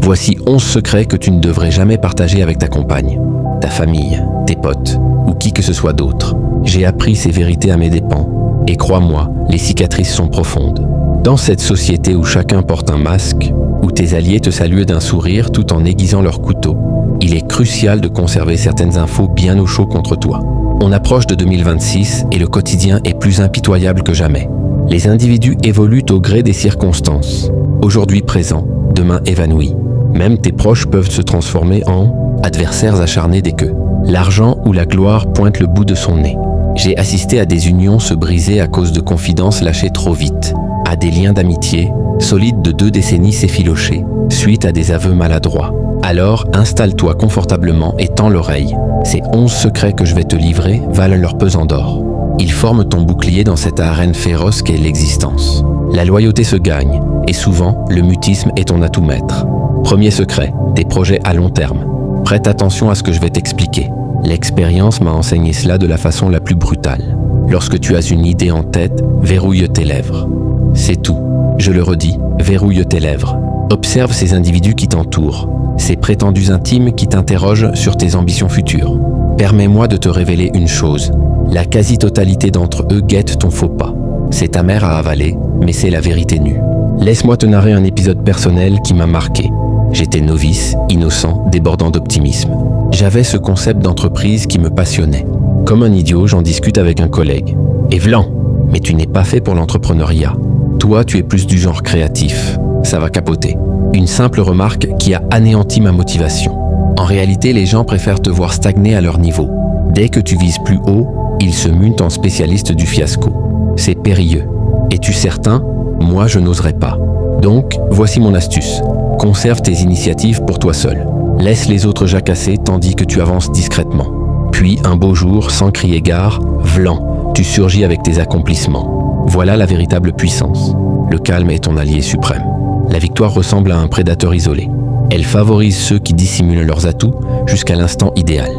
Voici 11 secrets que tu ne devrais jamais partager avec ta compagne, ta famille, tes potes ou qui que ce soit d'autre. J'ai appris ces vérités à mes dépens et crois-moi, les cicatrices sont profondes. Dans cette société où chacun porte un masque, où tes alliés te saluent d'un sourire tout en aiguisant leur couteau, il est crucial de conserver certaines infos bien au chaud contre toi. On approche de 2026 et le quotidien est plus impitoyable que jamais. Les individus évoluent au gré des circonstances. Aujourd'hui présent, demain évanoui. Même tes proches peuvent se transformer en adversaires acharnés dès que l'argent ou la gloire pointent le bout de son nez. J'ai assisté à des unions se briser à cause de confidences lâchées trop vite, à des liens d'amitié solides de 2 décennies s'effilocher, suite à des aveux maladroits. Alors, installe-toi confortablement et tends l'oreille. Ces 11 secrets que je vais te livrer valent leur pesant d'or. Ils forment ton bouclier dans cette arène féroce qu'est l'existence. La loyauté se gagne, et souvent, le mutisme est ton atout maître. Premier secret, tes projets à long terme. Prête attention à ce que je vais t'expliquer. L'expérience m'a enseigné cela de la façon la plus brutale. Lorsque tu as une idée en tête, verrouille tes lèvres. C'est tout. Je le redis, verrouille tes lèvres. Observe ces individus qui t'entourent, ces prétendus intimes qui t'interrogent sur tes ambitions futures. Permets-moi de te révéler une chose. La quasi-totalité d'entre eux guette ton faux pas. C'est amer à avaler, mais c'est la vérité nue. Laisse-moi te narrer un épisode personnel qui m'a marqué. J'étais novice, innocent, débordant d'optimisme. J'avais ce concept d'entreprise qui me passionnait. Comme un idiot, j'en discute avec un collègue. Et vlan, mais tu n'es pas fait pour l'entrepreneuriat. Toi, tu es plus du genre créatif. Ça va capoter. Une simple remarque qui a anéanti ma motivation. En réalité, les gens préfèrent te voir stagner à leur niveau. Dès que tu vises plus haut, ils se mutent en spécialiste du fiasco. C'est périlleux. Es-tu certain? Moi, je n'oserais pas. Donc, voici mon astuce. Conserve tes initiatives pour toi seul. Laisse les autres jacasser tandis que tu avances discrètement. Puis, un beau jour, sans crier gare, vlan, tu surgis avec tes accomplissements. Voilà la véritable puissance. Le calme est ton allié suprême. La victoire ressemble à un prédateur isolé. Elle favorise ceux qui dissimulent leurs atouts jusqu'à l'instant idéal.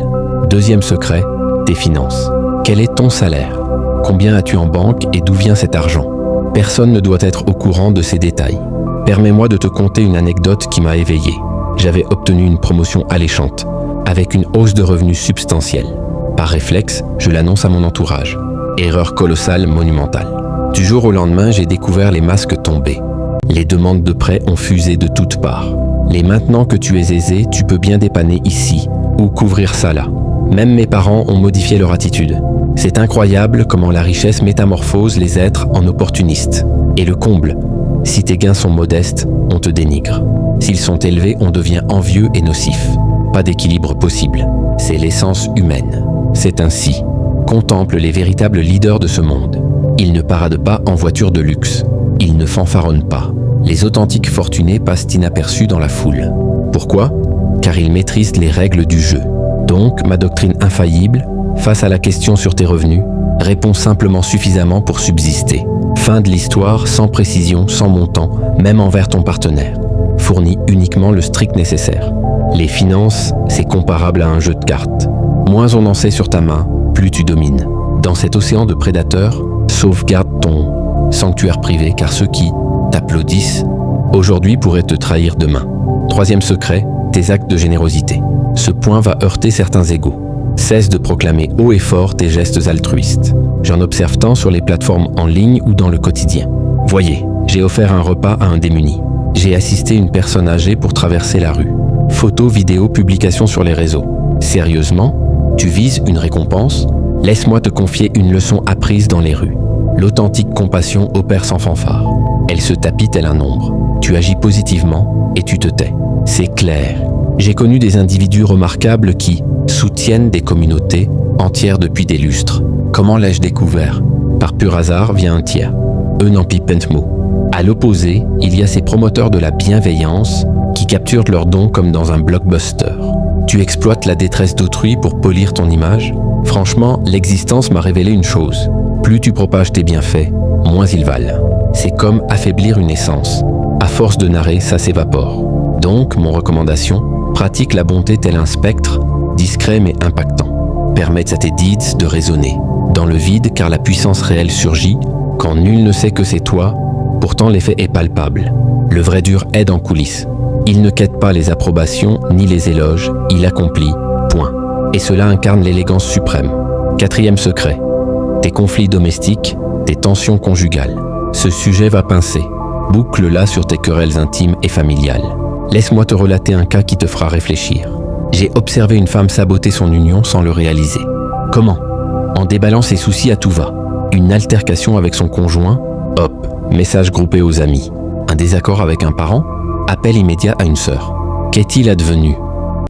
Deuxième secret, tes finances. Quel est ton salaire? Combien as-tu en banque et d'où vient cet argent? Personne ne doit être au courant de ces détails. Permets-moi de te conter une anecdote qui m'a éveillé. J'avais obtenu une promotion alléchante, avec une hausse de revenus substantielle. Par réflexe, je l'annonce à mon entourage. Erreur colossale, monumentale. Du jour au lendemain, j'ai découvert les masques tombés. Les demandes de prêt ont fusé de toutes parts. Les maintenant que tu es aisé, tu peux bien dépanner ici, ou couvrir ça là. Même mes parents ont modifié leur attitude. C'est incroyable comment la richesse métamorphose les êtres en opportunistes. Et le comble, si tes gains sont modestes, on te dénigre. S'ils sont élevés, on devient envieux et nocif. Pas d'équilibre possible. C'est l'essence humaine. C'est ainsi. Contemple les véritables leaders de ce monde. Ils ne paradent pas en voiture de luxe. Ils ne fanfaronnent pas. Les authentiques fortunés passent inaperçus dans la foule. Pourquoi? Car ils maîtrisent les règles du jeu. Donc, ma doctrine infaillible, face à la question sur tes revenus, réponds simplement suffisamment pour subsister. Fin de l'histoire, sans précision, sans montant, même envers ton partenaire. Fournis uniquement le strict nécessaire. Les finances, c'est comparable à un jeu de cartes. Moins on en sait sur ta main, plus tu domines. Dans cet océan de prédateurs, sauvegarde ton sanctuaire privé, car ceux qui t'applaudissent aujourd'hui pourraient te trahir demain. Troisième secret, tes actes de générosité. Ce point va heurter certains égos. Cesse de proclamer haut et fort tes gestes altruistes. J'en observe tant sur les plateformes en ligne ou dans le quotidien. Voyez, j'ai offert un repas à un démuni. J'ai assisté une personne âgée pour traverser la rue. Photos, vidéos, publications sur les réseaux. Sérieusement, tu vises une récompense? Laisse-moi te confier une leçon apprise dans les rues. L'authentique compassion opère sans fanfare. Elle se tapit tel un ombre. Tu agis positivement et tu te tais. C'est clair. J'ai connu des individus remarquables qui soutiennent des communautés entières depuis des lustres. Comment l'ai-je découvert? Par pur hasard via un tiers. Eux n'en pipent mot. À l'opposé, il y a ces promoteurs de la bienveillance qui capturent leurs dons comme dans un blockbuster. Tu exploites la détresse d'autrui pour polir ton image? Franchement, l'existence m'a révélé une chose. Plus tu propages tes bienfaits, moins ils valent. C'est comme affaiblir une essence. À force de narrer, ça s'évapore. Donc, mon recommandation, pratique la bonté tel un spectre, discret mais impactant. Permette à tes deeds de résonner dans le vide, car la puissance réelle surgit quand nul ne sait que c'est toi. Pourtant l'effet est palpable. Le vrai dur aide en coulisses. Il ne quête pas les approbations ni les éloges, il accomplit, point. Et cela incarne l'élégance suprême. 4e secret. Tes conflits domestiques, tes tensions conjugales. Ce sujet va pincer. Boucle-la sur tes querelles intimes et familiales. Laisse-moi te relater un cas qui te fera réfléchir. J'ai observé une femme saboter son union sans le réaliser. Comment? En déballant ses soucis à tout va. Une altercation avec son conjoint, hop, message groupé aux amis. Un désaccord avec un parent, appel immédiat à une sœur. Qu'est-il advenu?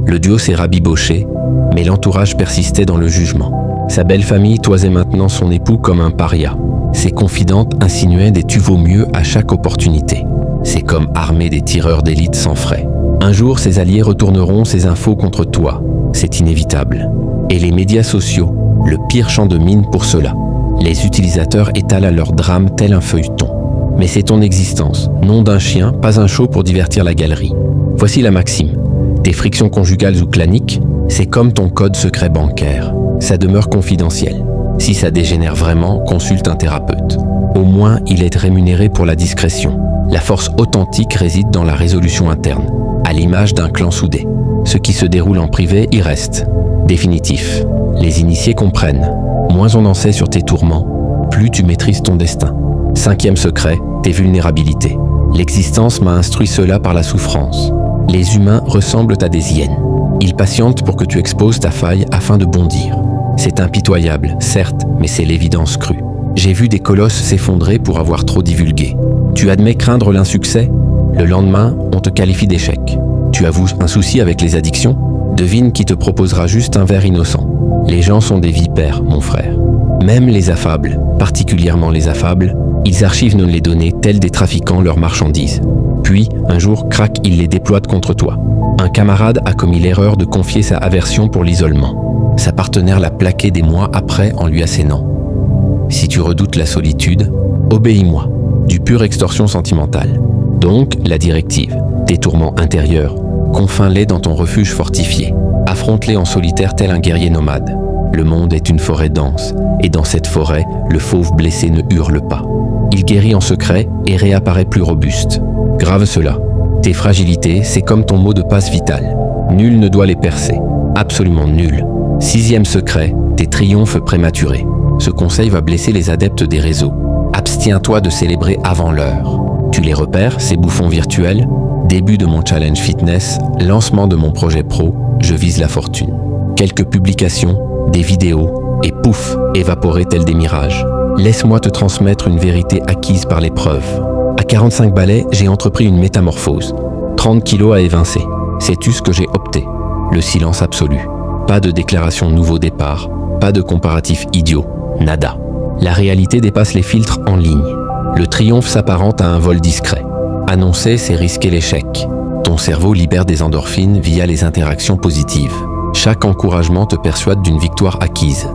Le duo s'est rabiboché, mais l'entourage persistait dans le jugement. Sa belle famille toisait maintenant son époux comme un paria. Ses confidentes insinuaient des tu vaux mieux à chaque opportunité. C'est comme armer des tireurs d'élite sans frais. Un jour, ses alliés retourneront ces infos contre toi. C'est inévitable. Et les médias sociaux, le pire champ de mine pour cela. Les utilisateurs étalent leur drame tel un feuilleton. Mais c'est ton existence, nom d'un chien, pas un show pour divertir la galerie. Voici la maxime. Tes frictions conjugales ou claniques, c'est comme ton code secret bancaire. Ça demeure confidentiel. Si ça dégénère vraiment, consulte un thérapeute. Au moins, il est rémunéré pour la discrétion. La force authentique réside dans la résolution interne, à l'image d'un clan soudé. Ce qui se déroule en privé y reste. Définitif. Les initiés comprennent. Moins on en sait sur tes tourments, plus tu maîtrises ton destin. 5e secret, tes vulnérabilités. L'existence m'a instruit cela par la souffrance. Les humains ressemblent à des hyènes. Ils patientent pour que tu exposes ta faille afin de bondir. C'est impitoyable, certes, mais c'est l'évidence crue. J'ai vu des colosses s'effondrer pour avoir trop divulgué. Tu admets craindre l'insuccès? Le lendemain, on te qualifie d'échec. Tu avoues un souci avec les addictions? Devine qui te proposera juste un verre innocent. Les gens sont des vipères, mon frère. Même les affables, particulièrement les affables, ils archivent les données tels des trafiquants leurs marchandises. Puis, un jour, crac, ils les déploient contre toi. Un camarade a commis l'erreur de confier sa aversion pour l'isolement. Sa partenaire l'a plaqué des mois après en lui assénant. Si tu redoutes la solitude, obéis-moi. Du pure extorsion sentimentale. Donc, la directive, tes tourments intérieurs, confins-les dans ton refuge fortifié. Affronte-les en solitaire tel un guerrier nomade. Le monde est une forêt dense, et dans cette forêt, le fauve blessé ne hurle pas. Il guérit en secret et réapparaît plus robuste. Grave cela. Tes fragilités, c'est comme ton mot de passe vital. Nul ne doit les percer. Absolument nul. 6e secret, tes triomphes prématurés. Ce conseil va blesser les adeptes des réseaux. Abstiens-toi de célébrer avant l'heure. Tu les repères, ces bouffons virtuels? Début de mon challenge fitness, lancement de mon projet pro, je vise la fortune. Quelques publications, des vidéos, et pouf, évaporées tels des mirages. Laisse-moi te transmettre une vérité acquise par l'épreuve. À 45 balais, j'ai entrepris une métamorphose. 30 kilos à évincer. Sais-tu ce que j'ai opté? Le silence absolu. Pas de déclaration nouveau départ, pas de comparatif idiot, nada. La réalité dépasse les filtres en ligne. Le triomphe s'apparente à un vol discret. Annoncer, c'est risquer l'échec. Ton cerveau libère des endorphines via les interactions positives. Chaque encouragement te persuade d'une victoire acquise.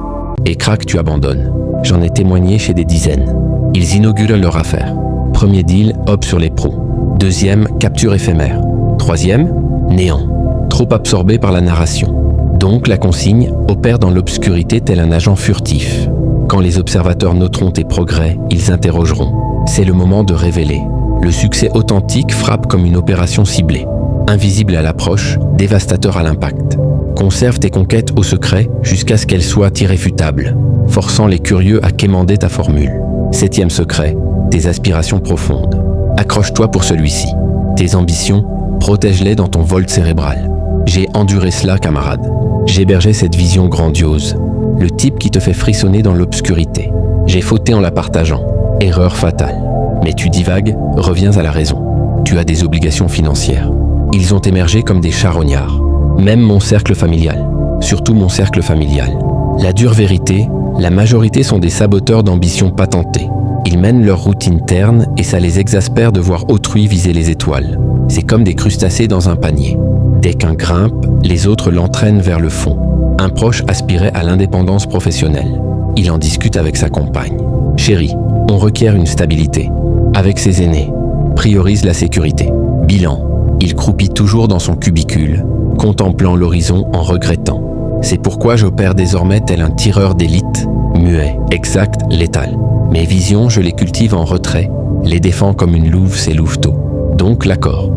Et crac, tu abandonnes. J'en ai témoigné chez des dizaines. Ils inaugurent leur affaire. Premier deal, hop sur les pros. Deuxième, capture éphémère. Troisième, néant. Trop absorbé par la narration. Donc la consigne opère dans l'obscurité tel un agent furtif. Quand les observateurs noteront tes progrès, ils interrogeront. C'est le moment de révéler. Le succès authentique frappe comme une opération ciblée. Invisible à l'approche, dévastateur à l'impact. Conserve tes conquêtes au secret jusqu'à ce qu'elles soient irréfutables, forçant les curieux à quémander ta formule. 7e secret, tes aspirations profondes. Accroche-toi pour celui-ci. Tes ambitions, protège-les dans ton vol cérébral. J'ai enduré cela, camarade. J'hébergeais cette vision grandiose. Le type qui te fait frissonner dans l'obscurité. J'ai fauté en la partageant. Erreur fatale. Mais tu divagues, reviens à la raison. Tu as des obligations financières. Ils ont émergé comme des charognards. Même mon cercle familial. Surtout mon cercle familial. La dure vérité, la majorité sont des saboteurs d'ambition patentée. Ils mènent leur routine terne et ça les exaspère de voir autrui viser les étoiles. C'est comme des crustacés dans un panier. Dès qu'un grimpe, les autres l'entraînent vers le fond. Un proche aspirait à l'indépendance professionnelle. Il en discute avec sa compagne. Chérie, on requiert une stabilité. Avec ses aînés, priorise la sécurité. Bilan, il croupit toujours dans son cubicule, contemplant l'horizon en regrettant. C'est pourquoi j'opère désormais tel un tireur d'élite, muet, exact, létal. Mes visions, je les cultive en retrait, les défends comme une louve ses louveteaux. Donc l'accord.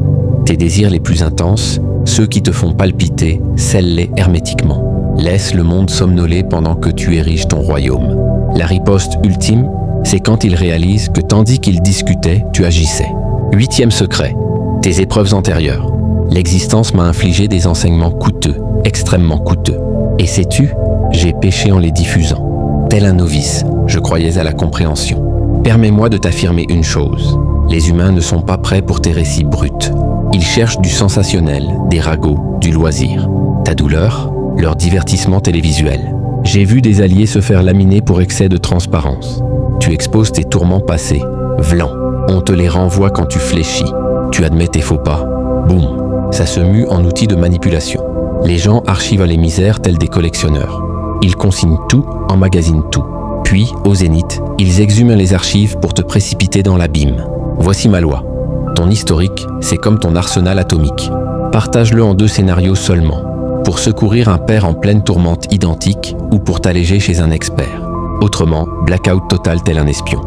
Tes désirs les plus intenses, ceux qui te font palpiter, scelle-les hermétiquement. Laisse le monde somnoler pendant que tu ériges ton royaume. La riposte ultime, c'est quand il réalise que tandis qu'il discutait, tu agissais. 8e secret, tes épreuves antérieures. L'existence m'a infligé des enseignements coûteux, extrêmement coûteux. Et sais-tu, j'ai péché en les diffusant. Tel un novice, je croyais à la compréhension. Permets-moi de t'affirmer une chose. Les humains ne sont pas prêts pour tes récits bruts. Ils cherchent du sensationnel, des ragots, du loisir. Ta douleur, leur divertissement télévisuel. J'ai vu des alliés se faire laminer pour excès de transparence. Tu exposes tes tourments passés. Vlan. On te les renvoie quand tu fléchis. Tu admets tes faux pas. Boum. Ça se mue en outil de manipulation. Les gens archivent les misères tels des collectionneurs. Ils consignent tout, emmagasinent tout. Puis, au zénith, ils exhument les archives pour te précipiter dans l'abîme. Voici ma loi. Ton historique, c'est comme ton arsenal atomique. Partage-le en 2 scénarios seulement. Pour secourir un père en pleine tourmente identique ou pour t'alléger chez un expert. Autrement, blackout total tel un espion.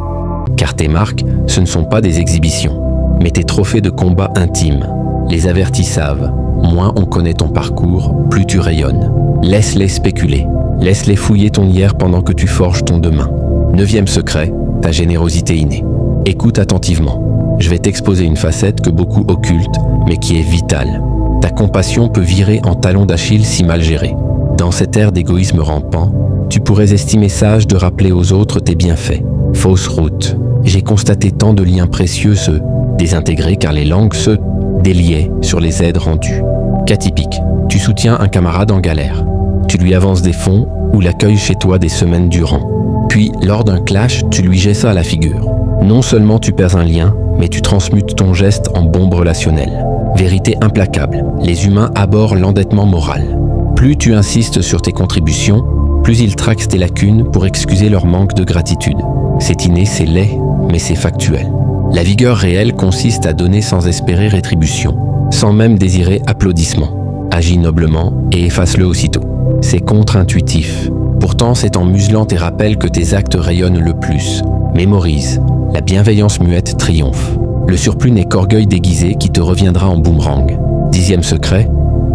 Car tes marques, ce ne sont pas des exhibitions, mais tes trophées de combat intimes. Les avertis savent, moins on connaît ton parcours, plus tu rayonnes. Laisse-les spéculer. Laisse-les fouiller ton hier pendant que tu forges ton demain. 9e secret, ta générosité innée. Écoute attentivement. Je vais t'exposer une facette que beaucoup occultent, mais qui est vitale. Ta compassion peut virer en talon d'Achille si mal gérée. Dans cette ère d'égoïsme rampant, tu pourrais estimer sage de rappeler aux autres tes bienfaits. Fausse route. J'ai constaté tant de liens précieux se désintégrer car les langues se déliaient sur les aides rendues. Cas typique, tu soutiens un camarade en galère. Tu lui avances des fonds ou l'accueilles chez toi des semaines durant. Puis, lors d'un clash, tu lui jettes ça à la figure. Non seulement tu perds un lien, mais tu transmutes ton geste en bombe relationnelle. Vérité implacable, les humains abhorrent l'endettement moral. Plus tu insistes sur tes contributions, plus ils traquent tes lacunes pour excuser leur manque de gratitude. C'est inné, c'est laid, mais c'est factuel. La vigueur réelle consiste à donner sans espérer rétribution, sans même désirer applaudissement. Agis noblement et efface-le aussitôt. C'est contre-intuitif. Pourtant, c'est en muselant tes rappels que tes actes rayonnent le plus. Mémorise, la bienveillance muette triomphe. Le surplus n'est qu'orgueil déguisé qui te reviendra en boomerang. 10e secret,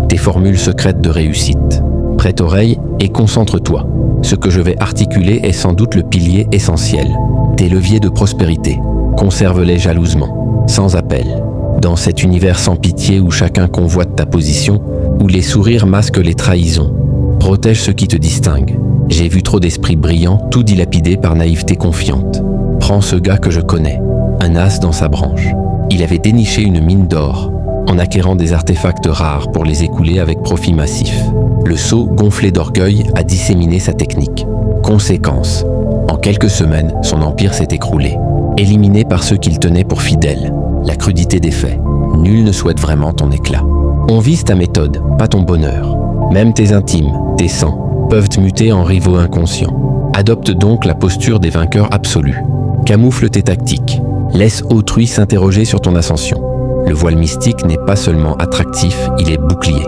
tes formules secrètes de réussite. Prête oreille et concentre-toi. Ce que je vais articuler est sans doute le pilier essentiel. Tes leviers de prospérité. Conserve-les jalousement, sans appel. Dans cet univers sans pitié où chacun convoite ta position, où les sourires masquent les trahisons, protège ce qui te distingue. J'ai vu trop d'esprits brillants, tout dilapidés par naïveté confiante. Prends ce gars que je connais, un as dans sa branche. Il avait déniché une mine d'or, en acquérant des artefacts rares pour les écouler avec profit massif. Le sot, gonflé d'orgueil, a disséminé sa technique. Conséquence, en quelques semaines, son empire s'est écroulé. Éliminé par ceux qu'il tenait pour fidèles. La crudité des faits. Nul ne souhaite vraiment ton éclat. On vise ta méthode, pas ton bonheur. Même tes intimes, tes sangs, peuvent muter en rivaux inconscients. Adopte donc la posture des vainqueurs absolus. Camoufle tes tactiques. Laisse autrui s'interroger sur ton ascension. Le voile mystique n'est pas seulement attractif, il est bouclier.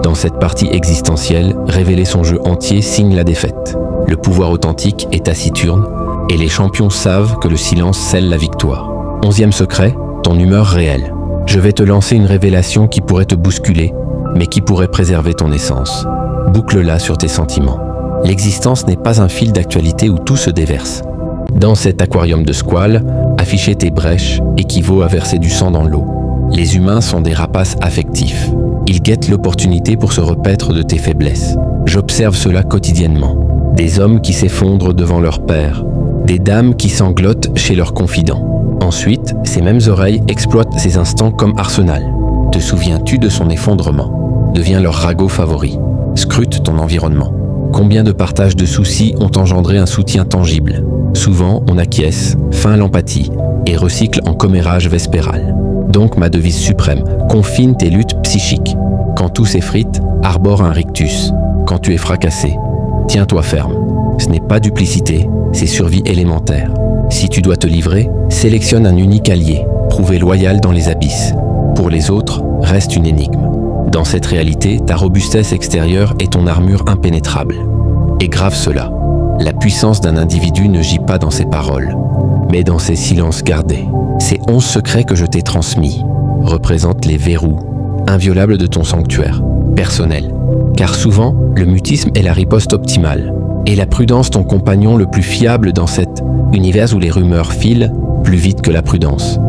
Dans cette partie existentielle, révéler son jeu entier signe la défaite. Le pouvoir authentique est taciturne, et les champions savent que le silence scelle la victoire. 11e secret, ton humeur réelle. Je vais te lancer une révélation qui pourrait te bousculer, mais qui pourrait préserver ton essence. Boucle-la sur tes sentiments. L'existence n'est pas un fil d'actualité où tout se déverse. Dans cet aquarium de squales, afficher tes brèches équivaut à verser du sang dans l'eau. Les humains sont des rapaces affectifs. Ils guettent l'opportunité pour se repaître de tes faiblesses. J'observe cela quotidiennement. Des hommes qui s'effondrent devant leur père, des dames qui sanglotent chez leurs confidents. Ensuite, ces mêmes oreilles exploitent ces instants comme arsenal. Te souviens-tu de son effondrement? Deviens leur ragot favori. Scrute ton environnement. Combien de partages de soucis ont engendré un soutien tangible? Souvent, on acquiesce, feint l'empathie et recycle en commérage vespéral. Donc ma devise suprême, confine tes luttes psychiques. Quand tout s'effrite, arbore un rictus. Quand tu es fracassé, tiens-toi ferme. Ce n'est pas duplicité, c'est survie élémentaire. Si tu dois te livrer, sélectionne un unique allié, prouvé loyal dans les abysses. Pour les autres, reste une énigme. Dans cette réalité, ta robustesse extérieure est ton armure impénétrable. Et grave cela, la puissance d'un individu ne gît pas dans ses paroles, mais dans ses silences gardés. Ces 11 secrets que je t'ai transmis, représentent les verrous, inviolables de ton sanctuaire, personnel. Car souvent, le mutisme est la riposte optimale, et la prudence ton compagnon le plus fiable dans cet univers où les rumeurs filent plus vite que la prudence.